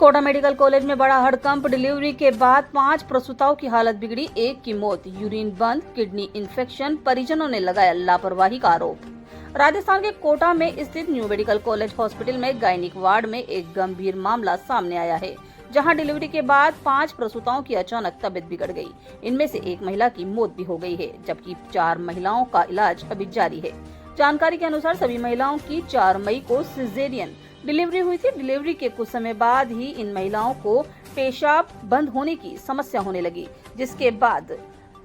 Kota medical college में बड़ा हड़कंप। डिलीवरी के बाद 5 प्रसूताओं की हालत बिगड़ी, एक की मौत। यूरिन बंद, किडनी इन्फेक्शन, परिजनों ने लगाया लापरवाही का आरोप। राजस्थान के कोटा में स्थित न्यू मेडिकल कॉलेज हॉस्पिटल में गायनिक वार्ड में एक गंभीर मामला सामने आया है, जहां डिलीवरी के बाद 5 प्रसूताओं की अचानक तबीयत बिगड़ गई। इनमें से एक महिला की मौत भी हो गई है, जबकि 4 महिलाओं का इलाज अभी जारी है। जानकारी के अनुसार सभी महिलाओं की 4 मई को सिजेरियन डिलीवरी हुई थी। डिलीवरी के कुछ समय बाद ही इन महिलाओं को पेशाब बंद होने की समस्या होने लगी, जिसके बाद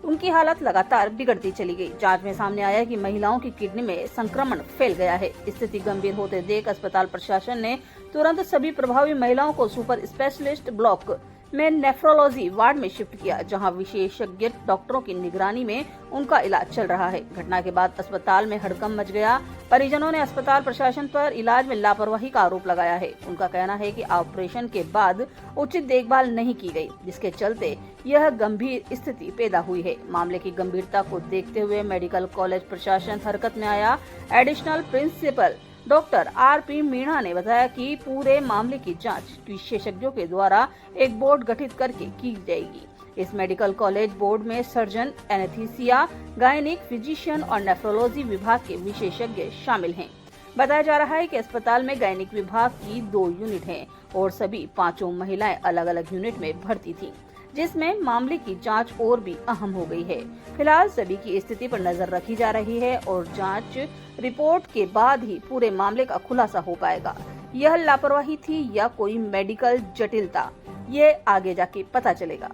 उनकी हालत लगातार बिगड़ती चली गई। जांच में सामने आया कि महिलाओं की किडनी में संक्रमण फैल गया है। स्थिति गंभीर होते देख अस्पताल प्रशासन ने तुरंत सभी प्रभावी महिलाओं को सुपर स्पेशलिस्ट ब्लॉक में नेफ्रोलॉजी वार्ड में शिफ्ट किया, जहां विशेषज्ञ डॉक्टरों की निगरानी में उनका इलाज चल रहा है। घटना के बाद अस्पताल में हड़कंप मच गया। परिजनों ने अस्पताल प्रशासन पर इलाज में लापरवाही का आरोप लगाया है। उनका कहना है कि ऑपरेशन के बाद उचित देखभाल नहीं की गई, जिसके चलते यह गंभीर स्थिति पैदा हुई है। मामले की गंभीरता को देखते हुए मेडिकल कॉलेज प्रशासन हरकत में आया। Additional principal doctor R P. Meena ने बताया कि पूरे मामले की जांच विशेषज्ञों के द्वारा एक बोर्ड गठित करके की जाएगी। इस मेडिकल कॉलेज बोर्ड में सर्जन, एनेस्थीसिया, गायनिक, फिजिशियन और नेफ्रोलॉजी विभाग के विशेषज्ञ शामिल हैं। बताया जा रहा है कि अस्पताल में गायनिक विभाग की 2 यूनिट हैं और सभी 5 महिलाएं अलग अलग यूनिट में भर्ती थीं, जिसमें मामले की जांच और भी अहम हो गई है। फिलहाल सभी की स्थिति पर नजर रखी जा रही है और जांच रिपोर्ट के बाद ही पूरे मामले का खुलासा हो पाएगा। यह लापरवाही थी या कोई मेडिकल जटिलता, ये आगे जाके पता चलेगा।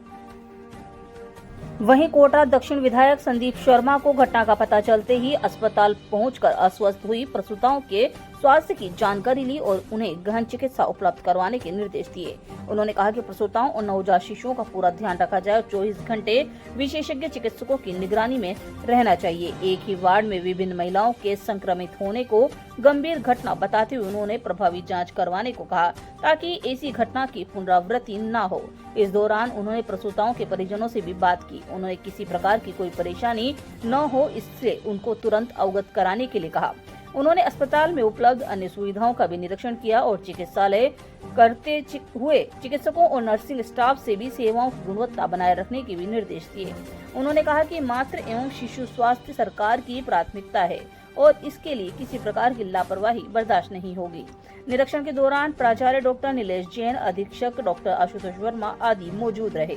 वहीं कोटा दक्षिण विधायक संदीप शर्मा को घटना का पता चलते ही अस्पताल पहुंचकर अस्वस्थ हुई प्रसूताओं के स्वास्थ्य की जानकारी ली और उन्हें गहन चिकित्सा उपलब्ध करवाने के निर्देश दिए। उन्होंने कहा कि प्रसूताओं और नवजात शिशुओं का पूरा ध्यान रखा जाए और 24 घंटे विशेषज्ञ चिकित्सकों की निगरानी में रहना चाहिए। एक ही वार्ड में विभिन्न महिलाओं के संक्रमित होने को गंभीर घटना बताते हुए उन्होंने प्रभावी जाँच करवाने को कहा, ताकि ऐसी घटना की पुनरावृत्ति न हो। इस दौरान उन्होंने प्रसूताओं के परिजनों से भी बात की। उन्होंने किसी प्रकार की कोई परेशानी न हो, इससे उनको तुरंत अवगत कराने के लिए कहा। उन्होंने अस्पताल में उपलब्ध अन्य सुविधाओं का भी निरीक्षण किया और चिकित्सालय करते हुए चिकित्सकों और नर्सिंग स्टाफ से भी सेवाओं की गुणवत्ता बनाए रखने के भी निर्देश दिए। उन्होंने कहा कि मातृ एवं शिशु स्वास्थ्य सरकार की प्राथमिकता है और इसके लिए किसी प्रकार की लापरवाही बर्दाश्त नहीं होगी। निरीक्षण के दौरान प्राचार्य डॉक्टर नीलेश जैन, अधीक्षक डॉक्टर आशुतोष वर्मा आदि मौजूद रहे।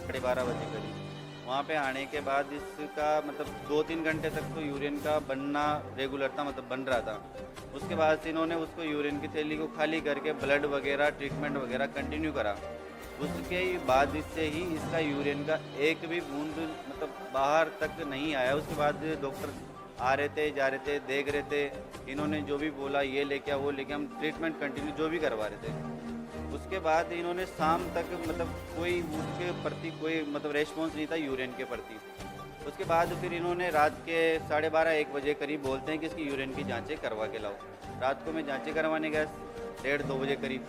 साढ़े 12 बजे करीब वहाँ पे आने के बाद इसका मतलब 2-3 घंटे तक तो यूरिन का बनना रेगुलर था, मतलब बन रहा था। उसके बाद से इन्होंने उसको यूरिन की थैली को खाली करके ब्लड वगैरह ट्रीटमेंट वगैरह कंटिन्यू करा। उसके बाद इससे ही इसका यूरिन का एक भी बूंद मतलब बाहर तक नहीं आया। उसके बाद डॉक्टर आ रहे थे, जा रहे थे, देख रहे थे, इन्होंने जो भी बोला ये लेके वो लेके हम ट्रीटमेंट कंटिन्यू जो भी करवा रहे थे। उसके बाद इन्होंने शाम तक मतलब कोई उसके प्रति कोई मतलब रेस्पॉन्स नहीं था यूरिन के प्रति। उसके बाद फिर इन्होंने रात के 12:30-1 बजे करीब बोलते हैं कि इसकी यूरिन की जांचें करवा के लाओ। रात को मैं जांचें करवाने गया 1:30-2 बजे करीब।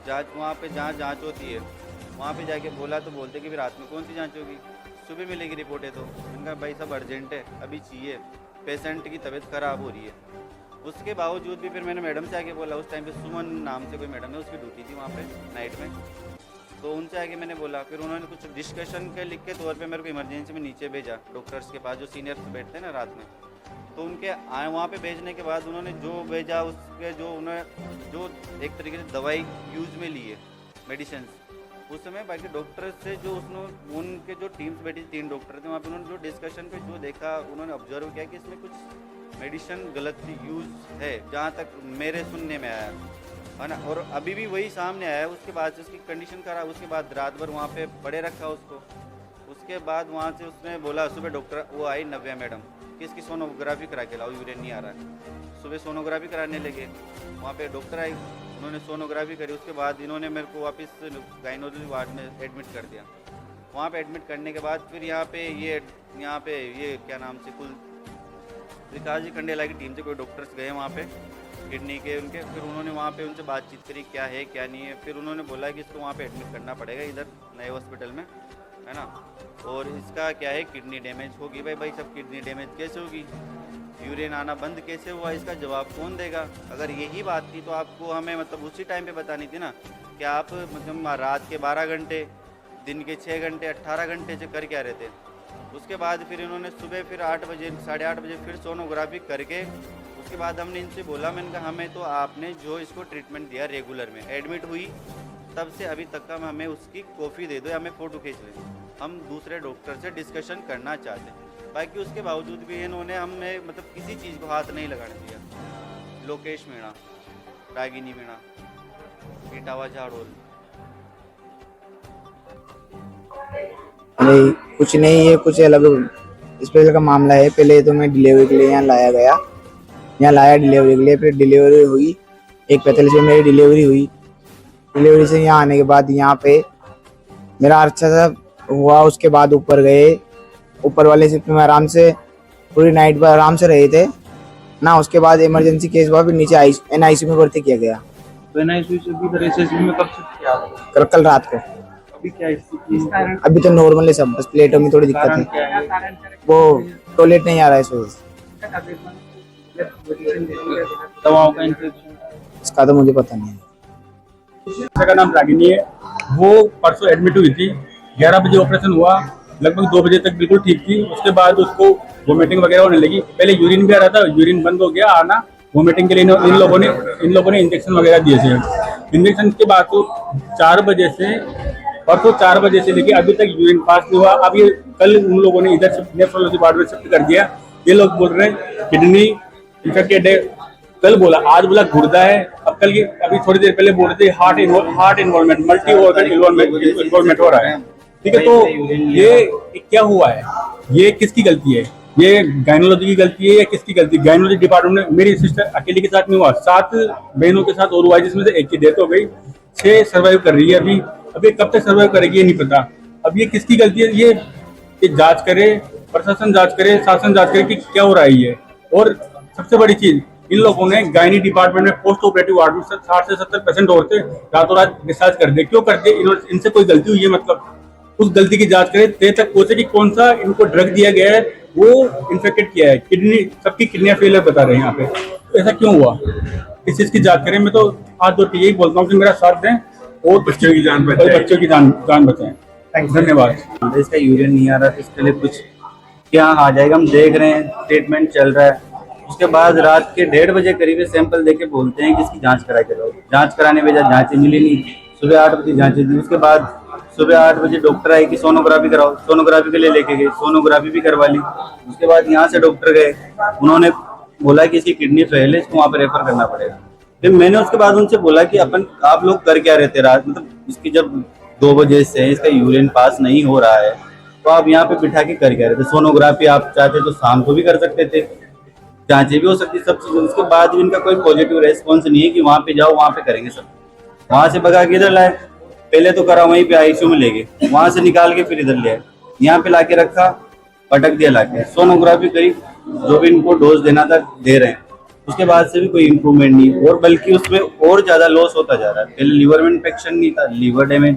जांच वहाँ पे जहाँ जांच होती है वहाँ पे जाके बोला तो बोलते कि फिर रात में कौन सी जांच होगी, सुबह मिलेगी रिपोर्टें। तो मैंने कहा भाई सब अर्जेंट है, अभी चाहिए, पेशेंट की तबीयत ख़राब हो रही है। उसके बावजूद भी फिर मैंने मैडम से आके बोला, उस टाइम पे सुमन नाम से कोई मैडम है, उसकी ड्यूटी थी वहाँ पे नाइट में। तो उनसे आके मैंने बोला, फिर उन्होंने कुछ डिस्कशन के लिख के तौर पे मेरे को इमरजेंसी में नीचे भेजा डॉक्टर्स के पास, जो सीनियर्स बैठते हैं ना रात में। तो उनके आए वहाँ पे भेजने के बाद उन्होंने जो भेजा उसके जो उन्होंने जो एक तरीके से दवाई यूज़ में ली है, मेडिसिन उस समय, बाकी डॉक्टर से जो उसने उनके जो टीम्स बैठी 3 डॉक्टर थे वहाँ पे, उन्होंने जो डिस्कशन पे जो देखा, उन्होंने ऑब्जर्व किया कि इसमें कुछ मेडिसिन गलत यूज़ है, जहाँ तक मेरे सुनने में आया है ना। और अभी भी वही सामने आया है। उसके बाद से उसकी कंडीशन खराब, उसके बाद रात भर वहाँ पे पड़े रखा उसको। उसके बाद वहाँ से उसने बोला, सुबह डॉक्टर वो आई नव्या मैडम कि इसकी सोनोग्राफी करा के लाओ, यूरिन नहीं आ रहा है। सुबह सोनोग्राफी कराने लगे, वहाँ पे डॉक्टर आई, उन्होंने सोनोग्राफी करी। उसके बाद इन्होंने मेरे को वापस गायनोलॉजी वार्ड में एडमिट कर दिया। वहाँ पे एडमिट करने के बाद फिर यहाँ पे ये क्या नाम से कुल विकास जी कंडेला की टीम से कोई डॉक्टर्स गए वहाँ पे किडनी के उनके, फिर उन्होंने वहाँ पे उनसे बातचीत करी क्या है क्या नहीं है। फिर उन्होंने बोला कि इसको वहाँ पे एडमिट करना पड़ेगा इधर नए हॉस्पिटल में, है ना। और इसका क्या है, किडनी डैमेज होगी। भाई सब किडनी डैमेज कैसे होगी, यूरिन आना बंद कैसे हुआ, इसका जवाब कौन देगा। अगर यही बात थी तो आपको हमें मतलब उसी टाइम पे बतानी थी ना, कि आप मतलब रात के 12 घंटे, दिन के 6 घंटे, 18 घंटे से कर क्या रहे थे। उसके बाद फिर इन्होंने सुबह फिर 8 बजे 8:30 बजे फिर सोनोग्राफी करके, उसके बाद हमने इनसे बोला, मैंने कहा हमें तो आपने जो इसको ट्रीटमेंट दिया रेगुलर में, एडमिट हुई तब से अभी तक का हमें उसकी कॉपी दे दो या हमें फ़ोटो खींच लें, हम दूसरे डॉक्टर से डिस्कशन करना चाहते हैं। बाकी उसके बावजूद भी इन्होंने हमें मतलब किसी चीज़ को हाथ नहीं लगाने दिया। लोकेश मीणा, रागिनी मीणा, इटावा झाड़ोल। नहीं कुछ नहीं, ये कुछ अलग स्पेशल का मामला है। पहले तो मैं डिलीवरी के लिए यहाँ लाया डिलीवरी के लिए। फिर डिलीवरी हुई 1:45 में मेरी डिलीवरी हुई। डिलीवरी से यहाँ आने के बाद यहाँ पे मेरा अच्छा सा हुआ। उसके बाद ऊपर गए, ऊपर वाले शिफ्ट में आराम से पूरी नाइट पर आराम से रहे थे ना। उसके बाद इमरजेंसी केस हुआ, फिर नीचे NICU में भर्ती किया गया। तो NICU से भी SSB में कब शिफ्ट किया? कल रात को। अभी क्या स्थिति है? अभी तो नॉर्मल है सब, बस प्लेटों में थोड़ी दिक्कत है। वो टॉयलेट नहीं आ रहा है इस वजह से। दवाओं का इन्फेक्शन, इसका तो मुझे पता नहीं है। का नाम रागिनी है। वो परसों एडमिट हुई थी, 11 बजे ऑपरेशन हुआ, लगभग 2 बजे तक बिल्कुल ठीक थी। उसके बाद उसको वोमिटिंग वगैरह होने लगी। पहले यूरिन भी आ रहा था, यूरिन बंद हो गया आना। वोमिटिंग के लिए इन लोगों ने इंजेक्शन वगैरह दिए थे। इंजेक्शन के बाद तो 4 बजे से परसों 4 बजे से लेके अभी तक यूरिन पास नहीं हुआ। अब ये कल उन लोगों ने इधर नेफ्रोलॉजी वार्ड में शिफ्ट कर दिया। ये लोग बोल रहे हैं किडनी इन्फेक्टेड है, कल बोला, आज बोला गुर्दा है, अब कल अभी थोड़ी देर पहले बोल रहे थे heart involvement, multi organ involvement हो रहा है। ठीक है, तो ये क्या हुआ है, ये किसकी गलती है? ये गायनोलॉजी की गलती है या किसकी गलती? गायनोलॉजी डिपार्टमेंट में मेरी सिस्टर अकेले के साथ नहीं हुआ, 7 बहनों के साथ और हुआ, जिसमें से एक की डेथ हो गई। 6 सर्वाइव कर रही है अभी कब तक सर्वाइव करेगी ये नहीं पता। अब ये किसकी गलती है? ये जांच करे, प्रशासन जांच करे, शासन जांच करे कि क्या हो रहा है ये। और सबसे बड़ी चीज, इन लोगों ने गायनी डिपार्टमेंट में पोस्ट ऑपरेटिव वार्ड में 60 से 70% औरतें रातों रात डिस्चार्ज कर दे। क्यों कर दे? इनसे कोई गलती हुई है? मतलब उस गलती की जांच करे, तय तक पहुंचे कि कौन सा इनको ड्रग दिया गया है वो इन्फेक्टेड किया है। किडनी, सबकी किडनियां फेलियर बता रहे हैं यहाँ पे, तो ऐसा क्यों हुआ? इस चीज की जांच करें। मैं तो हाथ जोड़ के यही बोलता हूँ कि मेरा साथ दें और बच्चों की जान बचाएं। धन्यवाद। इसका यूरिन नहीं आ रहा, इसके लिए कुछ क्या आ जाएगा, हम देख रहे हैं, ट्रीटमेंट चल रहा है। उसके बाद रात के 1:30 बजे करीब सैंपल देके बोलते हैं कि इसकी जांच करा के लो। जांच कराने भेजा, जांचें मिली नहीं। सुबह 8 बजे जांचें दी। उसके बाद सुबह 8 बजे डॉक्टर आए कि सोनोग्राफी कराओ, सोनोग्राफी के लिए लेके गए, सोनोग्राफी भी करवा ली। उसके बाद यहाँ से डॉक्टर गए, उन्होंने बोला कि इसकी किडनी फेल है, इसको वहाँ पर रेफर करना पड़ेगा। फिर मैंने उसके बाद उनसे बोला कि आप लोग कर क्या रहे थे रात, मतलब इसकी जब 2 बजे से इसका यूरिन पास नहीं हो रहा है तो आप यहाँ पे बिठा के कर क्या रहे थे? सोनोग्राफी आप चाहते तो शाम को भी कर सकते थे, जांचें भी हो सकती, सब चीज़। उसके बाद भी इनका कोई पॉजिटिव रेस्पॉन्स नहीं है कि वहाँ पे जाओ, वहाँ पे करेंगे सब। वहाँ से भगा के इधर लाए, पहले तो करा वहीं पे ICU में ले गए, वहाँ से निकाल के फिर इधर ले आए, यहाँ पे ला के रखा, पटक दिया ला के। सोनोग्राफी करी, जो भी इनको डोज देना था दे रहे हैं। उसके बाद से भी कोई इम्प्रूवमेंट नहीं, और बल्कि उसमें और ज़्यादा लॉस होता जा रहा है। पहले लीवर में इन्फेक्शन नहीं था, लीवर डैमेज,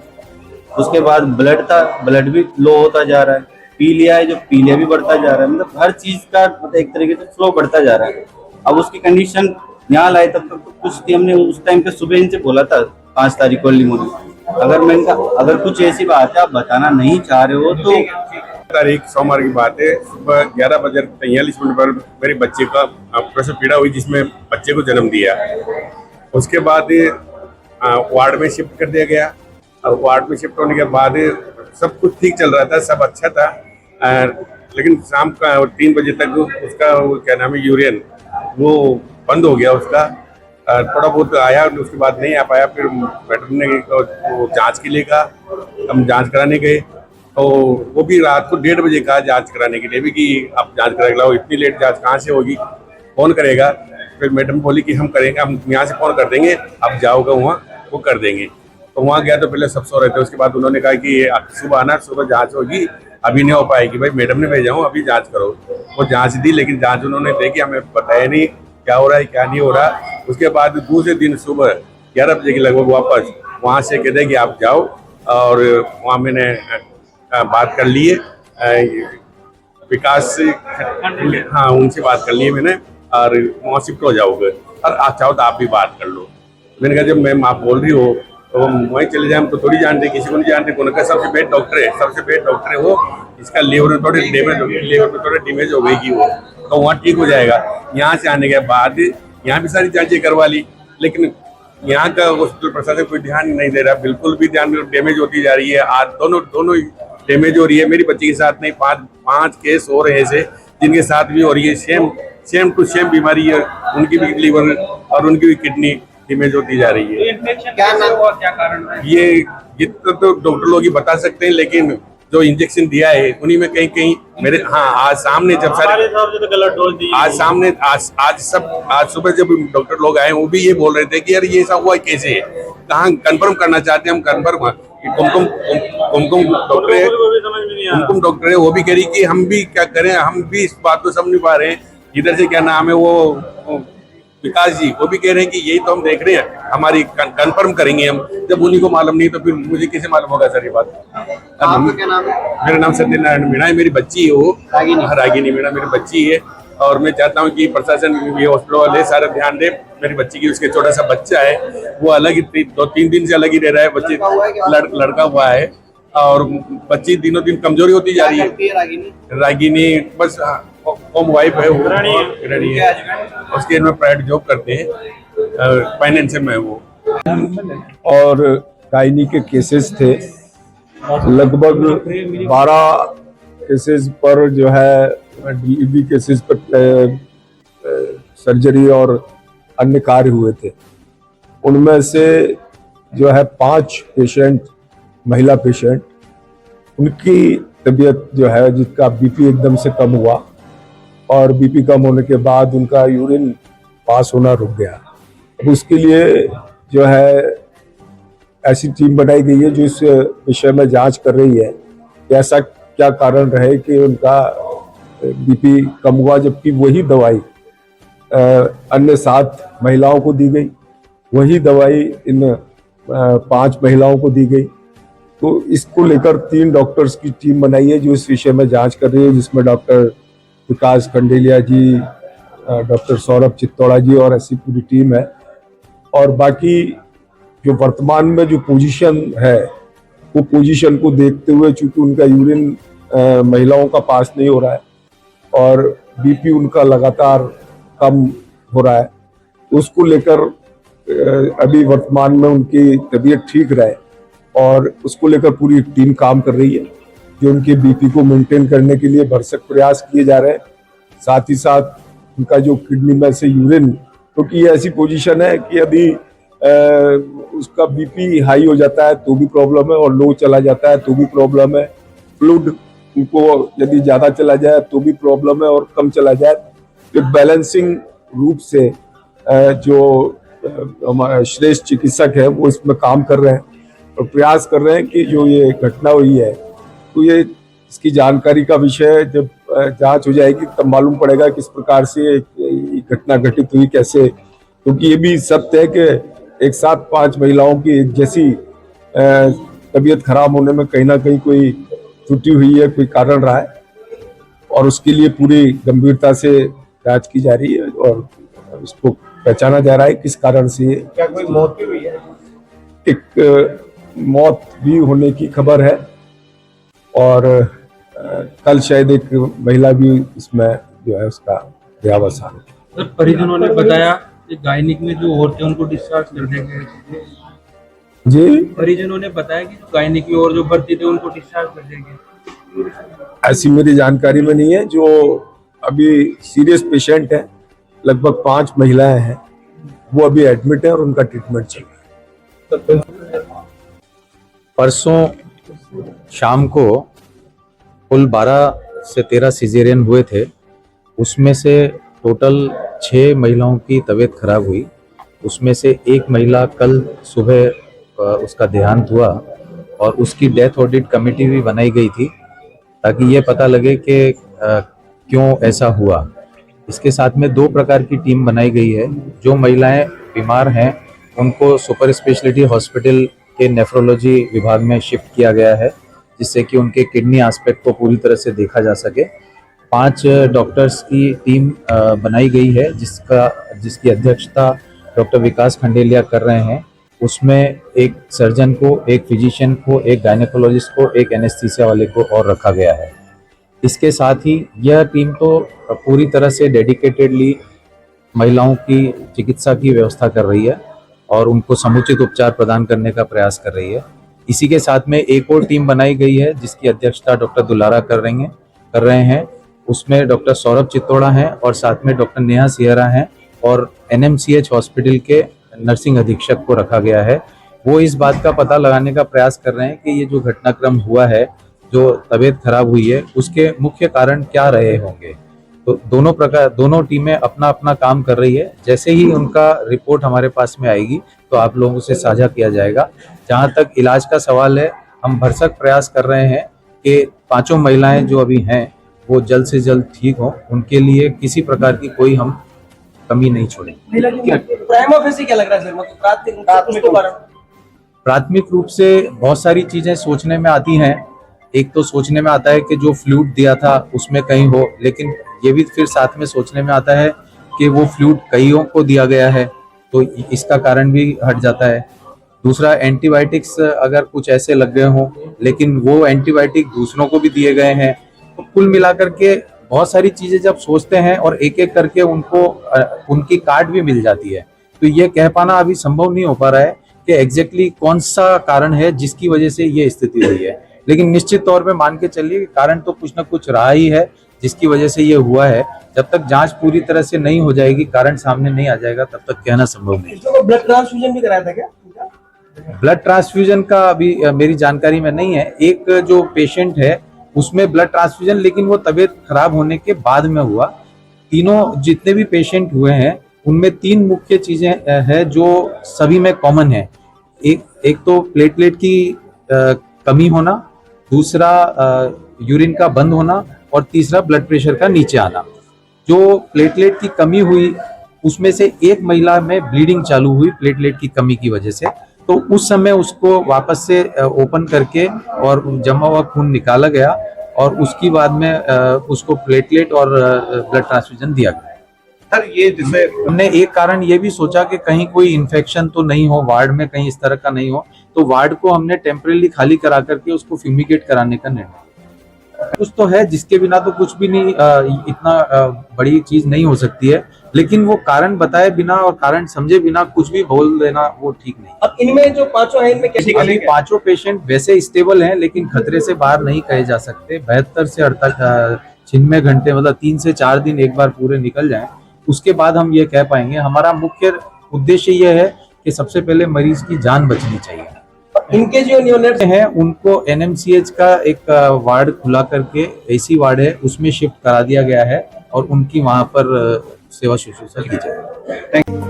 उसके बाद ब्लड था, ब्लड भी लो होता जा रहा है। पी लिया है, जो पी लिया भी बढ़ता जा रहा है। मतलब हर चीज का मतलब एक तरीके से फ्लो बढ़ता जा रहा है। अब उसकी कंडीशन यहाँ लाए तब तक तो कुछ थी, हमने उस टाइम पे सुबह इनसे बोला था 5 तारीख को अर्ली मॉर्निंग। अगर मैं इनका अगर कुछ ऐसी बात है आप बताना नहीं चाह रहे हो तो तारीख सोमवार की बात है, सुबह 11:43 पर मेरे बच्चे का प्रसव पीड़ा हुई, जिसमें बच्चे को जन्म दिया। उसके बाद वार्ड में शिफ्ट कर दिया गया और वार्ड में शिफ्ट होने के बाद सब कुछ ठीक चल रहा था, सब अच्छा था। लेकिन शाम का 3 बजे तक उसका क्या नाम है यूरिन वो बंद हो गया उसका। थोड़ा बहुत आया, उसके बाद नहीं आ पाया। फिर मैडम ने जांच के लिए कहा, हम जांच कराने गए तो वो भी रात को 1:30 बजे कहा जांच कराने के लिए भी कि आप जांच करा के लाओ। इतनी लेट जांच कहाँ से होगी, कौन करेगा। फिर मैडम बोली कि हम करेंगे, हम यहाँ से फोन कर देंगे, आप जाओगे वहाँ वो कर देंगे। तो वहाँ गया तो पहले सब सो रहे थे। उसके बाद उन्होंने कहा कि सुबह आना, सुबह जांच होगी, अभी नहीं हो पाएगी। भाई मैडम ने भेजा हूँ, अभी जांच करो। वो जांच दी, लेकिन जांच उन्होंने देखी, हमें बताया नहीं क्या हो रहा है क्या नहीं हो रहा। उसके बाद दूसरे दिन सुबह 11 बजे के लगभग वापस वहाँ से कहते कि आप जाओ। और वहाँ मैंने बात कर ली है विकास से, हाँ उनसे बात कर ली है मैंने, और वहाँ शिफ्ट हो जाओगे और चाहो तो आप भी बात कर लो। मैंने कहा जब मैम आप बोल रही हो तो हम वहीं चले जाए, हम तो थोड़ी जानते, किसी को नहीं जानते। कौन का सबसे बेस्ट डॉक्टर है, सबसे बेस्ट डॉक्टर है वो। इसका लीवर में थोड़ी डैमेज हो गई, लीवर में थोड़ी डैमेज हो गई कि वो तो वहाँ ठीक हो जाएगा। यहाँ से आने के बाद यहाँ भी सारी जांचें करवा ली, लेकिन यहाँ का हॉस्पिटल प्रशासन कोई ध्यान नहीं दे रहा, बिल्कुल भी ध्यान नहीं। डैमेज होती जा रही है, आज दोनों डैमेज हो रही है। मेरी बच्ची के साथ नहीं, पांच केस हो रहे हैं जिनके साथ भी हो रही है। सेम टू सेम बीमारी है, उनकी भी लीवर और उनकी भी किडनी डैमेज होती जा रही है। इन्फेक्शन कैसे हुआ, क्या कारण है? ये तो डॉक्टर लोग ही बता सकते हैं, लेकिन जो इंजेक्शन दिया है उन्हीं में कहीं मेरे आज सामने जब सारे तो गलत डोज दी आज सामने आज सुबह जब डॉक्टर लोग आए वो भी ये बोल रहे थे कि यार ये सब हुआ कैसे है, कहाँ कंफर्म करना चाहते हैं हम। कंफर्म कुमकुम डॉक्टर है, कुमकुम डॉक्टर है, वो भी कह रही कि हम भी क्या करें, हम भी इस बात को समझ नहीं पा रहे हैं। इधर से क्या नाम है वो विकास जी, वो भी कह रहे हैं कि यही तो हम देख रहे हैं, हमारी कंफर्म करेंगे हम। जब उन्हीं को मालूम नहीं तो फिर मुझे कैसे मालूम होगा सर ये बात। आपका क्या नाम है? मेरा नाम सत्यनारायण मीणा है, मेरी बच्ची है वो रागिनी मीणा मेरी बच्ची है। और मैं चाहता हूँ कि प्रशासन ये हॉस्पिटल वाले सारा ध्यान दे मेरी बच्ची की। उसके छोटा सा बच्चा है, वो अलग ही 2-3 दिन से अलग ही रह रहा है। बच्चे लड़का हुआ है और बच्ची दिनों दिन कमजोरी होती जा रही है। रागिनी बस होम वाइफ है वो, गृहिणी है। उसके में प्राइवेट जॉब करते हैं, फाइनेंस में है वो। और गायनी के केसेस थे, लगभग 12 केसेस पर जो है डिलीवरी केसेस पर सर्जरी और अन्य कार्य हुए थे। उनमें से जो है 5 पेशेंट महिला पेशेंट, उनकी तबीयत जो है जिसका बीपी एकदम से कम हुआ और बीपी कम होने के बाद उनका यूरिन पास होना रुक गया। अब उसके लिए जो है ऐसी टीम बनाई गई है जो इस विषय में जांच कर रही है कि ऐसा क्या कारण रहे कि उनका बीपी कम हुआ, जबकि वही दवाई अन्य 7 महिलाओं को दी गई, वही दवाई इन 5 महिलाओं को दी गई। तो इसको लेकर 3 डॉक्टर्स की टीम बनाई है जो इस विषय में जांच कर रही है, जिसमें डॉक्टर विकास खंडेलिया जी, डॉक्टर सौरभ चित्तौड़ा जी और ऐसी पूरी टीम है। और बाकी जो वर्तमान में जो पोजीशन है वो पोजीशन को देखते हुए, चूंकि उनका यूरिन महिलाओं का पास नहीं हो रहा है और बीपी उनका लगातार कम हो रहा है, तो उसको लेकर अभी वर्तमान में उनकी तबीयत ठीक रहे और उसको लेकर पूरी टीम काम कर रही है, जो उनके बीपी को मेंटेन करने के लिए भरसक प्रयास किए जा रहे हैं। साथ ही साथ उनका जो किडनी में से यूरिन, क्योंकि ये ऐसी पोजीशन है कि यदि उसका बीपी हाई हो जाता है तो भी प्रॉब्लम है और लो चला जाता है तो भी प्रॉब्लम है। फ्लूइड उनको यदि ज़्यादा चला जाए तो भी प्रॉब्लम है और कम चला जाए। तो बैलेंसिंग रूप से जो हमारे श्रेष्ठ चिकित्सक है वो इसमें काम कर रहे हैं और प्रयास कर रहे हैं कि जो ये घटना हुई है तो ये इसकी जानकारी का विषय जब जांच हो जाएगी तब मालूम पड़ेगा किस प्रकार से ये घटना घटित हुई, कैसे। क्योंकि ये भी सत्य है कि एक साथ 5 महिलाओं की एक जैसी तबीयत खराब होने में कहीं ना कहीं कोई त्रुटि हुई है, कोई कारण रहा है, और उसके लिए पूरी गंभीरता से जांच की जा रही है और इसको पहचाना जा रहा है किस कारण से क्या कोई मौत भी हुई है? एक मौत भी होने की खबर है, और कल शायद एक महिला भी इसमें जो है उसका देहावसान है। सर, परिजनों ने बताया कि गायनिक में जो और थे उनको डिस्चार्ज कर दिया गया। जी, परिजनों ने बताया कि जो गायनिक में और जो भर्ती थे उनको डिस्चार्ज कर दिया गया। ऐसी मेरी जानकारी में नहीं है। जो अभी सीरियस पेशेंट है, लगभग 5 महिलाएं हैं, वो अभी एडमिट है और उनका ट्रीटमेंट चल रहा है। परसों शाम को कुल 12 से 13 सिजेरियन हुए थे। उसमें से टोटल 6 महिलाओं की तबीयत खराब हुई। उसमें से एक महिला कल सुबह उसका देहांत हुआ और उसकी डेथ ऑडिट कमेटी भी बनाई गई थी ताकि ये पता लगे कि क्यों ऐसा हुआ। इसके साथ में 2 प्रकार की टीम बनाई गई है। जो महिलाएं बीमार हैं उनको सुपर स्पेशलिटी हॉस्पिटल के नेफ्रोलॉजी विभाग में शिफ्ट किया गया है, जिससे कि उनके किडनी एस्पेक्ट को पूरी तरह से देखा जा सके। 5 डॉक्टर्स की टीम बनाई गई है जिसकी अध्यक्षता डॉक्टर विकास खंडेलिया कर रहे हैं। उसमें एक सर्जन को, एक फिजिशियन को, एक गायनेकोलॉजिस्ट को, एक एनेस्थीसिया वाले को और रखा गया है। इसके साथ ही यह टीम तो पूरी तरह से डेडिकेटेडली महिलाओं की चिकित्सा की व्यवस्था कर रही है और उनको समुचित उपचार प्रदान करने का प्रयास कर रही है। इसी के साथ में एक और टीम बनाई गई है जिसकी अध्यक्षता डॉक्टर दुलारा कर रहे हैं। उसमें डॉक्टर सौरभ चित्तौड़ा हैं और साथ में डॉक्टर नेहा सिहरा हैं और NMCH हॉस्पिटल के नर्सिंग अधीक्षक को रखा गया है। वो इस बात का पता लगाने का प्रयास कर रहे हैं कि ये जो घटनाक्रम हुआ है, जो तबीयत खराब हुई है, उसके मुख्य कारण क्या रहे होंगे। तो दोनों टीमें अपना अपना काम कर रही है। जैसे ही उनका रिपोर्ट हमारे पास में आएगी तो आप लोगों से साझा किया जाएगा। जहाँ तक इलाज का सवाल है, हम भरसक प्रयास कर रहे हैं कि 5 महिलाएं जो अभी हैं वो जल्द से जल्द ठीक हों। उनके लिए किसी प्रकार की कोई हम कमी नहीं छोड़ेंगे। क्या लग रहा है सर? प्राथमिक रूप से बहुत सारी चीजें सोचने में आती हैं। एक तो सोचने में आता है कि जो फ्लूइड दिया था उसमें कहीं हो, लेकिन ये भी फिर साथ में सोचने में आता है कि वो फ्लूइड कईयों को दिया गया है तो इसका कारण भी हट जाता है। दूसरा, एंटीबायोटिक्स अगर कुछ ऐसे लग गए हों लेकिन वो एंटीबायोटिक दूसरों को भी दिए गए हैं, तो कुल मिलाकर के बहुत सारी चीजें जब सोचते हैं और एक एक करके उनको उनकी कार्ड भी मिल जाती है, तो ये कह पाना अभी संभव नहीं हो पा रहा है कि एग्जैक्टली कौन सा कारण है जिसकी वजह से ये स्थिति हुई है। लेकिन निश्चित तौर पे मान के चलिए कारण तो कुछ ना कुछ रहा ही है जिसकी वजह से ये हुआ है। जब तक जांच पूरी तरह से नहीं हो जाएगी, कारण सामने नहीं आ जाएगा, तब तक कहना संभव नहीं। ब्लड ट्रांसफ्यूजन भी कराया था क्या? ब्लड ट्रांसफ्यूजन का अभी मेरी जानकारी में नहीं है। एक जो पेशेंट है उसमें ब्लड ट्रांसफ्यूजन, लेकिन वो तबीयत खराब होने के बाद में हुआ। तीनों जितने भी पेशेंट हुए हैं उनमें 3 मुख्य चीजें हैं जो सभी में कॉमन है। एक तो प्लेटलेट की कमी होना, दूसरा यूरिन का बंद होना और तीसरा ब्लड प्रेशर का नीचे आना। जो प्लेटलेट की कमी हुई उसमें से एक महिला में ब्लीडिंग चालू हुई प्लेटलेट की कमी की वजह से, तो उस समय उसको वापस से ओपन करके और जमा हुआ खून निकाला गया और उसके बाद में उसको प्लेटलेट और ब्लड ट्रांसफ्यूजन दिया गया। सर, ये जिससे हमने एक कारण ये भी सोचा कि कहीं कोई इन्फेक्शन तो नहीं हो वार्ड में, कहीं इस तरह का नहीं हो, तो वार्ड को हमने टेम्परेरी खाली करा करके उसको फ्यूमिगेट कराने का निर्णय। कुछ तो है जिसके बिना तो कुछ भी नहीं, इतना बड़ी चीज नहीं हो सकती है, लेकिन वो कारण बताए बिना और कारण समझे बिना कुछ भी बोल देना वो ठीक नहीं। अब इनमें जो 5 हैं, इनमें कैसी अभी 5 पेशेंट वैसे स्टेबल हैं, लेकिन खतरे से बाहर नहीं कहे जा सकते। 72 से 96 घंटे, मतलब 3 से 4 दिन एक बार पूरे निकल जाएं, उसके बाद हम ये कह पाएंगे। हमारा मुख्य उद्देश्य ये है कि सबसे पहले मरीज की जान बचनी चाहिए। इनके जो न्यूनेट्स हैं उनको NMCH का एक वार्ड खुला करके, AC वार्ड है, उसमें शिफ्ट करा दिया गया है और उनकी वहां पर सेवा शुश्रूषा की जाए।